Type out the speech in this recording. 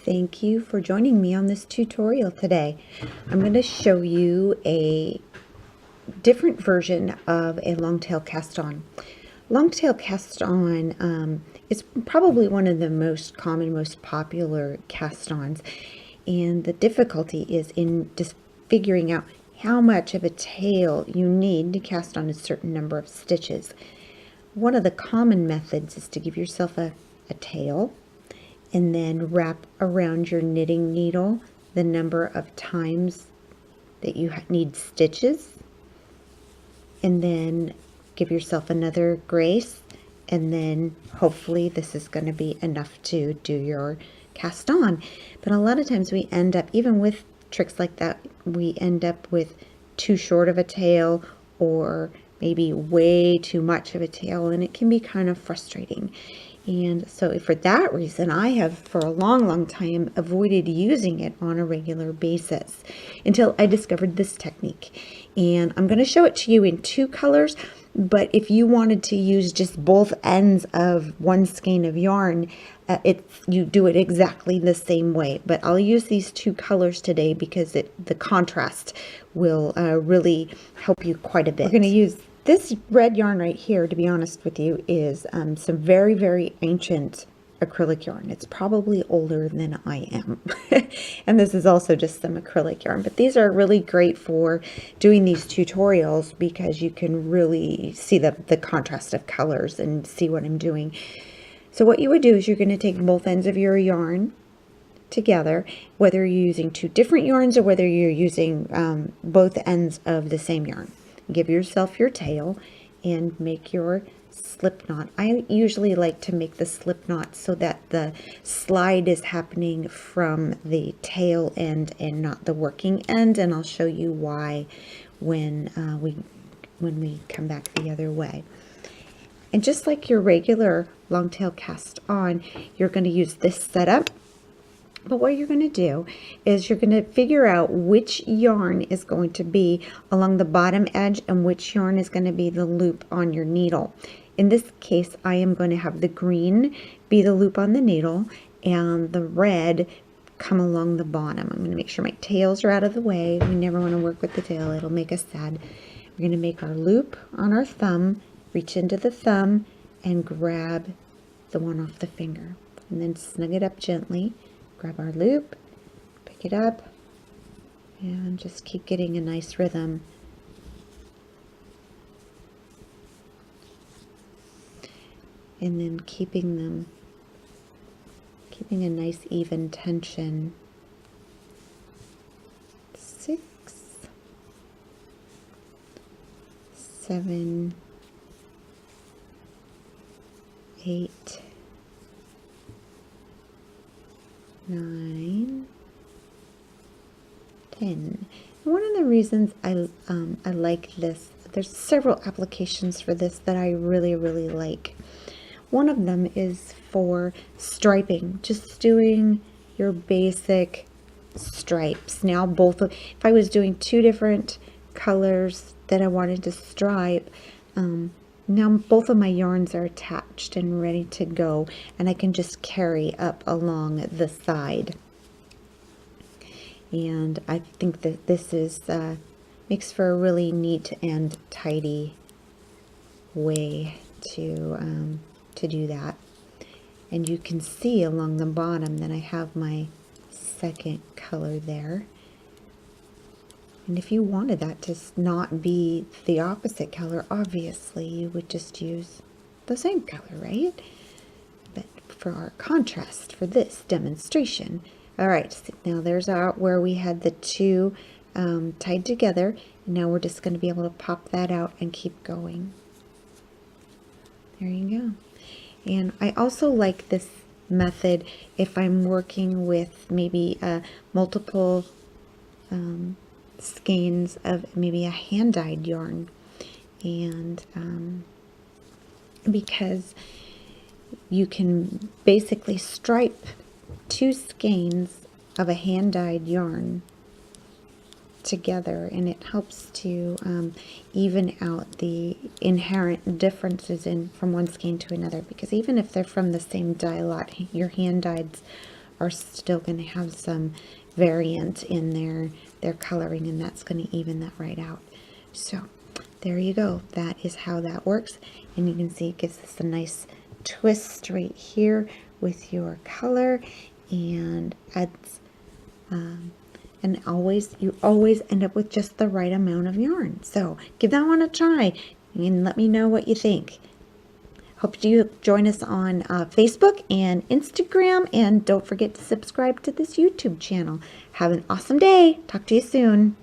Thank you for joining me on this tutorial today. I'm going to show you a different version of a longtail cast on. Longtail cast on is probably one of the most common, most popular cast ons, and the difficulty is in just figuring out how much of a tail you need to cast on a certain number of stitches. One of the common methods is to give yourself a tail and then wrap around your knitting needle the number of times that you need stitches, and then give yourself another grace, and then hopefully this is going to be enough to do your cast on. But a lot of times we end up, even with tricks like that, we end up with too short of a tail or maybe way too much of a tail, and it can be kind of frustrating. And so for that reason, I have for a long time avoided using it on a regular basis until I discovered this technique. And I'm going to show it to you in two colors, but if you wanted to use just both ends of one skein of yarn, you do it exactly the same way. But I'll use these two colors today because the contrast will really help you quite a bit. We're going to use this red yarn right here, to be honest with you, is some very ancient acrylic yarn. It's probably older than I am. And this is also just some acrylic yarn. But these are really great for doing these tutorials because you can really see the contrast of colors and see what I'm doing. So what you would do is you're going to take both ends of your yarn together, whether you're using two different yarns or whether you're using both ends of the same yarn. Give yourself your tail and make your slip knot. I usually like to make the slip knot so that the slide is happening from the tail end and not the working end, and I'll show you why when we come back the other way. And just like your regular longtail cast on, you're going to use this setup. But what you're going to do is you're going to figure out which yarn is going to be along the bottom edge and which yarn is going to be the loop on your needle. In this case, I am going to have the green be the loop on the needle and the red come along the bottom. I'm going to make sure my tails are out of the way. We never want to work with the tail. It'll make us sad. We're going to make our loop on our thumb, reach into the thumb, and grab the one off the finger. And then snug it up gently. Grab our loop, pick it up, and just keep getting a nice rhythm. And then keeping a nice even tension. 6, 7, 8, 9, 10. One of the reasons I like this, there's several applications for this that I really like. One of them is for striping, just doing your basic stripes. Now if I was doing two different colors that I wanted to stripe, now both of my yarns are attached and ready to go, and I can just carry up along the side. And I think that this is makes for a really neat and tidy way to do that. And you can see along the bottom that I have my second color there. And if you wanted that to not be the opposite color, obviously you would just use the same color, right? But for our contrast, for this demonstration. All right, so now there's where we had the two tied together. And now we're just going to be able to pop that out and keep going. There you go. And I also like this method if I'm working with maybe multiple skeins of maybe a hand-dyed yarn, and because you can basically stripe two skeins of a hand-dyed yarn together, and it helps to even out the inherent differences from one skein to another, because even if they're from the same dye lot, your hand dyeds are still going to have some variant in their coloring, and that's going to even that right out. So there you go. That is how that works. And you can see it gives us a nice twist right here with your color, and adds and you always end up with just the right amount of yarn. So give that one a try and let me know what you think. Hope you join us on Facebook and Instagram, and don't forget to subscribe to this YouTube channel. Have an awesome day. Talk to you soon.